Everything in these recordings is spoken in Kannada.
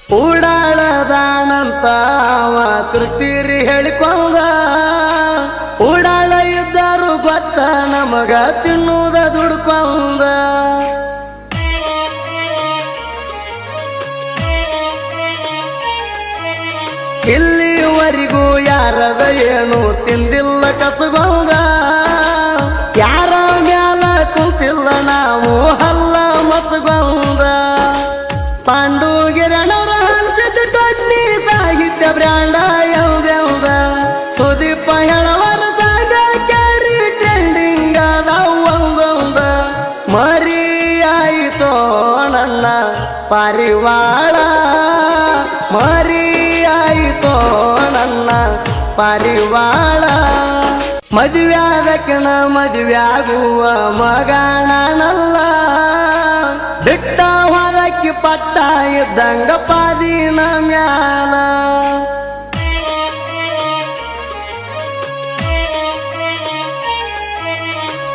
ಉಡಾಳದಾನಂತ ಅವ ತೃಪ್ತಿರಿ ಹೇಳಿಕೊಂಡ ಉಡಾಳ ಇದ್ದರು ಗೊತ್ತ ನಮಗ ತಿನ್ನುವುದ ದುಡ್ಕೊಂಡ ಇಲ್ಲಿವರೆಗೂ ಯಾರದ ಏನು ತಿಂದಿಲ್ಲ ಕಸಗೊಂಡ ಯಾರ ಮ್ಯಾಲ ಕುಂತಿಲ್ಲ ನಾವು ಹಲ್ಲ ಮಸಗೊಂಡ ಪಾಂಡುಗಿರಣರ ಹಲಸಿದ ಟೊನ್ನಿ ಸಾಹಿತ್ಯ ಬ್ರ್ಯಾಂಡ ಯಾವ್ದ್ಯಾವ್ದ ಸುದೀಪ ಹೇಳವರ ಸಾಗ ಕ್ಯಾರಿ ಟ್ರೆಂಡಿಂಗ್ ಅದಾವಂದ ಮರಿ ಆಯಿತೋ ನನ್ನ ಪಾರಿವಾಳ ಮರಿ ಆಯಿತೋ ನನ್ನ ಪಾರಿವಾಳ ಮದುವ್ಯಾದಕ್ಕಿನ ಮದುವ್ಯಾಗುವ ಮಗನಲ್ಲ ಬಿಟ್ಟ ಹೊರಕ್ಕಿ ಪಟ್ಟ ಇದ್ದಂಗ ಪಾದಿನ ಮ್ಯಾಲ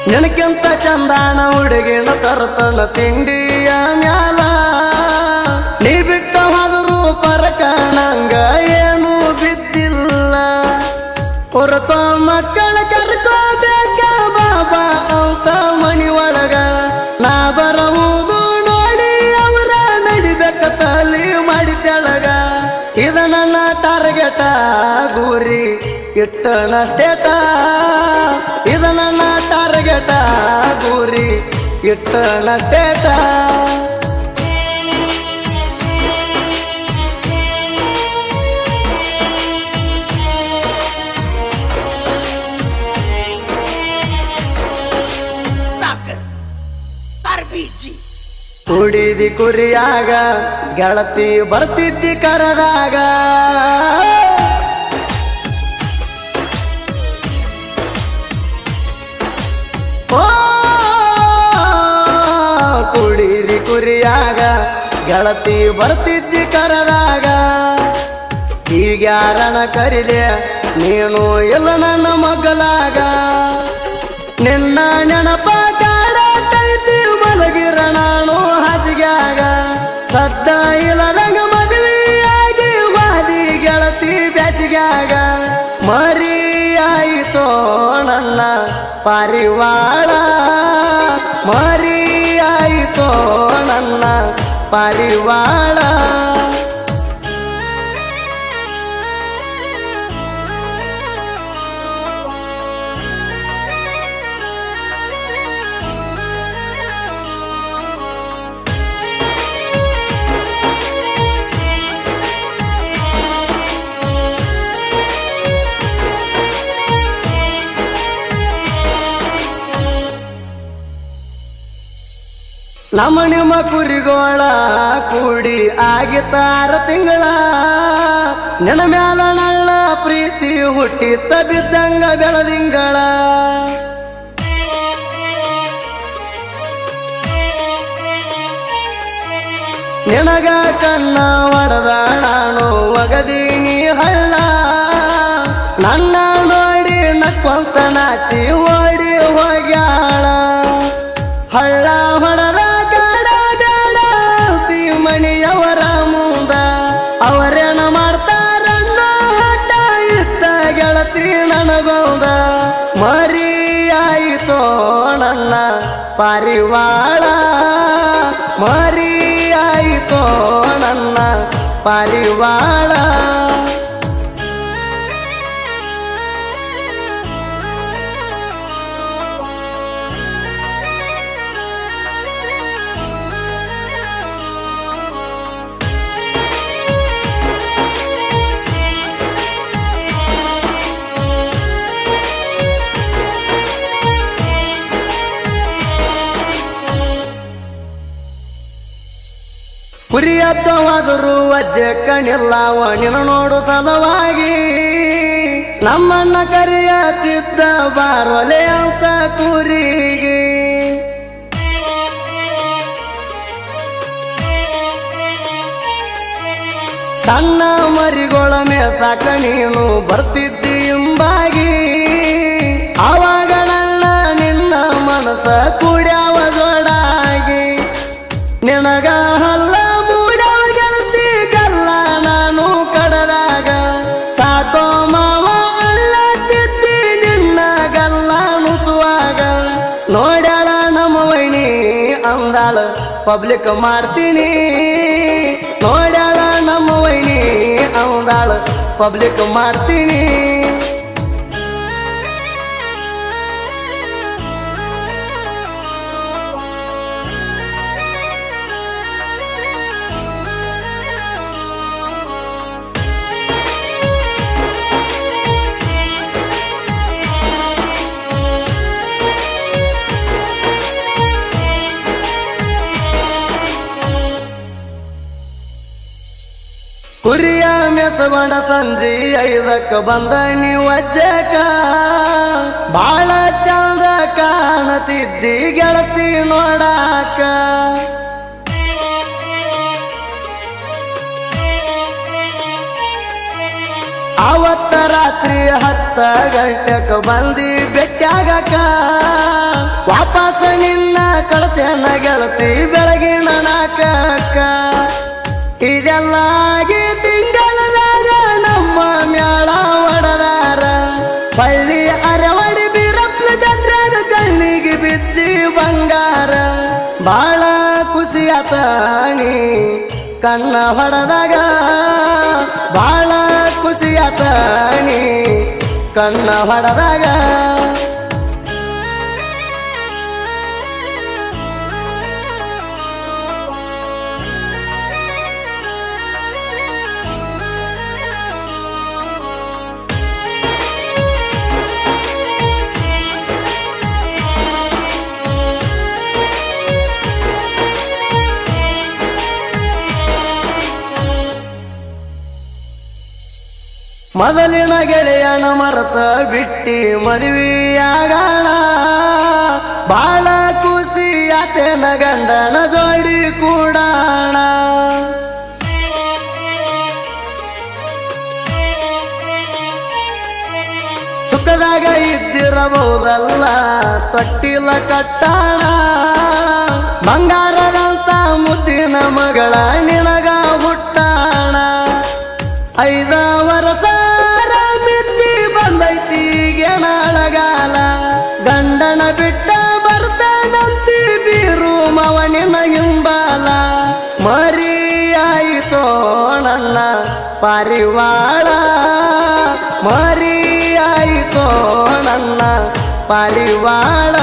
ನಿನಕ್ಕಿಂತ ಚಂದಾನ ಹುಡುಗಿನ ತರ್ತನ ತಿಂಡಿಯ ಮ್ಯಾಲ ನೀ ಬಿಟ್ಟ ಹೋದರು ಪರಕಣಂಗ ಏನು ಬಿದ್ದಿಲ್ಲ ಹೊರತೋ ಮಕ್ಕಳ ಕರ್ಕೋಬೇಕ ಬಾಬಾ ಅಂತ ಮನಿ ಒಳಗ ನಾ ಬರುವುದು ನೋಡಿ ಅವರ ನಡಿಬೇಕ ತಲಿ ಮಾಡಿ ತೆಳಗ ಇದ ನನ್ನ ಟಾರ್ಗೆಟ ಗುರಿ ಇಟ್ಟನ ಸ್ಟೇಟ ಇದ ನನ್ನ ಟಾರ್ಗೆಟ ಗುರಿ ಇಟ್ಟನ ಸ್ಟೇಟ ಕುಡಿದಿ ಕುರಿಯಾಗ ಗೆಳತಿ ಬರ್ತಿದ್ದಿ ಕರದಾಗ ಓ ಕುಡಿದಿ ಕುರಿಯಾಗ ಗೆಳತಿ ಬರ್ತಿದ್ದಿ ಕರದಾಗ ಈಗ್ಯಾರನ ಕರಿಲೆ ನೀನು ಇಲ್ಲ ನನ್ನ ಮಗಲಾಗ ನಿನ್ನ ನೆನಪ ಕಾಡತೈತಿ ಮಲಗಿರ ನಾನು ಹಾಸಿಗ್ಯಾಗ ಸದ್ದ ಇಲ್ಲದಂಗ ಮದುವೆಯಾಗಿ ವಾದಿ ಗೆಳತಿ ಬ್ಯಾಸಿಗ್ಯಾಗ ಮರಿ ಆಯಿತೋ ನನ್ನ ಪಾರಿವಾಳ ಮರಿ ಆಯಿತೋ ನನ್ನ ಪಾರಿವಾಳ ನಮ್ಮ ನಿಮ್ಮ ಕುರಿಗೋಳ ಕೂಡಿ ಆಗಿತ್ತ 6 ತಿಂಗಳ ನನ್ನ ಮ್ಯಾಲ ನಳ್ಳ ಪ್ರೀತಿ ಹುಟ್ಟಿತ್ತ ಬಿದ್ದಂಗ ಬೆಳದಿಂಗಳ ನಿನಗ ಕಣ್ಣ ಹೊಡೆದ ನಾನು ಒಗದೀನಿ ಹಳ್ಳ ನನ್ನ ನೋಡಿ ನಕ್ಕೊಂತ ನಾಚಿ ಓಡಿ ಹೋಗ್ಯಾಳ ಹಳ್ಳ ಹೊಡೆದ ಮಣಿಯವರ ಮುಂದ ಅವರೇನ ಮಾಡ್ತಾರನ್ನ ಹಠ ಇತ್ತ ಗೆಳತಿ ನನಗೊಂದ ಮರಿ ಆಯಿತೋ ನನ್ನ ಪಾರಿವಾಳ ಮರಿ ಆಯಿತೋ ನನ್ನ ಪಾರಿವಾಳ ಕುರಿಯತ್ತ ಹೋದರು ಅಜ್ಜೆ ಕಣಿಲ್ಲವ ನಿನ್ನ ನೋಡು ಸಲವಾಗಿ ನಮ್ಮನ್ನ ಕರೆಯತ್ತಿದ್ದ ಬಾರೊಲೆ ಅಂತ ಕುರಿಗೆ ಸಣ್ಣ ಮರಿಗೊಳ ಮೇಸಾಕ ನೀನು ಬರ್ತಿದ್ದಿ ಹಿಂಬಾಗಿ ಆವಾಗ ನನ್ನ ನಿನ್ನ ಮನಸ ಕುಡ್ಯಾವ ಜೋಡಾಗಿ ನಿನಗ ಹಲ್ಲ ಮೂಡವ ಗೆಳತಿ ಗಲ್ಲ ಪಬ್ಲಿಕ್ ಮಾಡ್ತೀನಿ ನೋಡ್ಯಾಳ ನಮ್ಮ ವೈನಿ ಅವದಾಳ ಪಬ್ಲಿಕ್ ಮಾಡ್ತೀನಿ ಕುರಿಯ ಮೆಸಗೊಂಡ ಸಂಜೆ 5ಕ್ಕೆ ಬಂದ ನೀವಜ್ಜಕ ಬಾಳ ಚಂದ ಕಾಣತಿದ್ದಿ ಗೆಳತಿ ನೋಡಾಕ ಅವತ್ತ ರಾತ್ರಿ 10 ಗಂಟೆಗೆ ಬಂದಿ ಬೆಟ್ಟಾಗಕ ವಾಪಸ್ ನಿನ್ನ ಕಳಸನ ಗೆಳತಿ ಬೆಳಗಿನ ನಾಕಕ್ಕ ಇದೆಲ್ಲ ತಿಂಗಳದಾಗ ನಮ್ಮ ಮ್ಯಾಳ ಒಡದಾರ ಪಳ್ಳಿ ಅರವಡಿ ಬೀರಪ್ಪ ಚಂದ್ರಾಗ ಕಣ್ಣಿಗೆ ಬಿದ್ದಿ ಬಂಗಾರ ಬಾಳ ಖುಷಿಯಾತಣಿ ಕಣ್ಣ ಹೊಡೆದಾಗ ಬಾಳ ಖುಷಿಯಾತಣಿ ಕಣ್ಣ ಹೊಡೆದಾಗ ಮೊದಲಿನ ಗೆಳೆಯನ ಮರತ ಬಿಟ್ಟಿ ಮದುವೆಯಾಗಣ ಬಾಳ ಖುಷಿ ಆತನ ಗಂಡನ ಜೋಡಿ ಕೂಡಾಣ ಸುಖದಾಗ ಇದ್ದಿರಬಹುದಲ್ಲ ತೊಟ್ಟಿಲ ಕಟ್ಟಾಣ ಬಂಗಾರದಂತ ಮುದ್ದಿನ ಮಗಳ ನಿನಗ ಹುಟ್ಟಾಣ 5 ವರ್ಷ ಬಂದೈತಿ ಗೆಣಳಗಾಲ ಗಂಡನ ಬಿಟ್ಟ ಬರ್ತಾನಂತಿ ಬೀರು ಮವನಿನ ಹಿಂಬಾಲ ಮರಿಯಾಯಿತೋ ನನ್ನ ಪಾರಿವಾಳ ಮರಿಯಾಯಿತೋ ನನ್ನ ಪಾರಿವಾಳ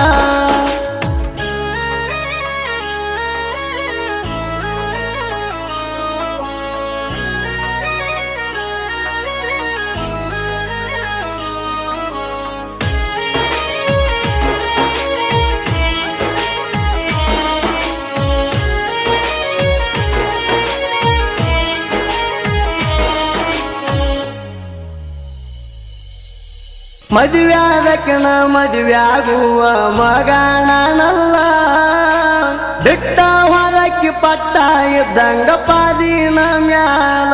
ಮದುವ್ಯಾದಕ್ಕನ ಮದುವ್ಯಾಗುವ ಮಗನಲ್ಲ ಬಿಟ್ಟ ಹೊರಕ್ಕೆ ಪಟ್ಟ ಇದ್ದಂಗ ಪಾದಿನ ಮ್ಯಾಲ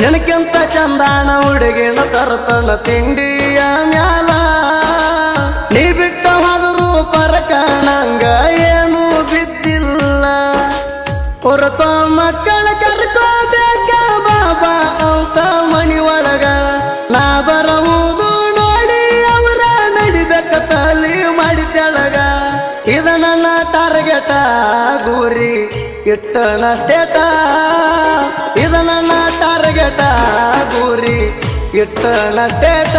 ನಿನಕ್ಕಿಂತ ಚಂದಾನ ಹುಡುಗಿನ ತರ್ತನ ತಿಂಡಿಯ ಮ್ಯಾಲ ನೀ ಬಿಟ್ಟ ಹೋದರು ಪರಕಣಂಗ ಏನು ಬಿದ್ದಿಲ್ಲ ಹೊರಕೋ ಮಕ್ಕಳ ಕರ್ಕೋಬೇಕ ಬಾಬಾ ಅಂತ ಮನಿ ಒಳಗ ನಾ ಬರುವುದು ನೋಡಿ ಅವರ ನಡಿಬೇಕ ತಲಿ ಮಾಡಿ ತೆಳಗ ಇದ ನನ್ನ ಟಾರ್ಗೆಟ ಗುರಿ ಇಟ್ಟನಷ್ಟೇಟ ಇದ ನನ್ನ ಟಾರ್ಗೆಟ ಗುರಿ ಇಟ್ಟನಷ್ಟೇಟ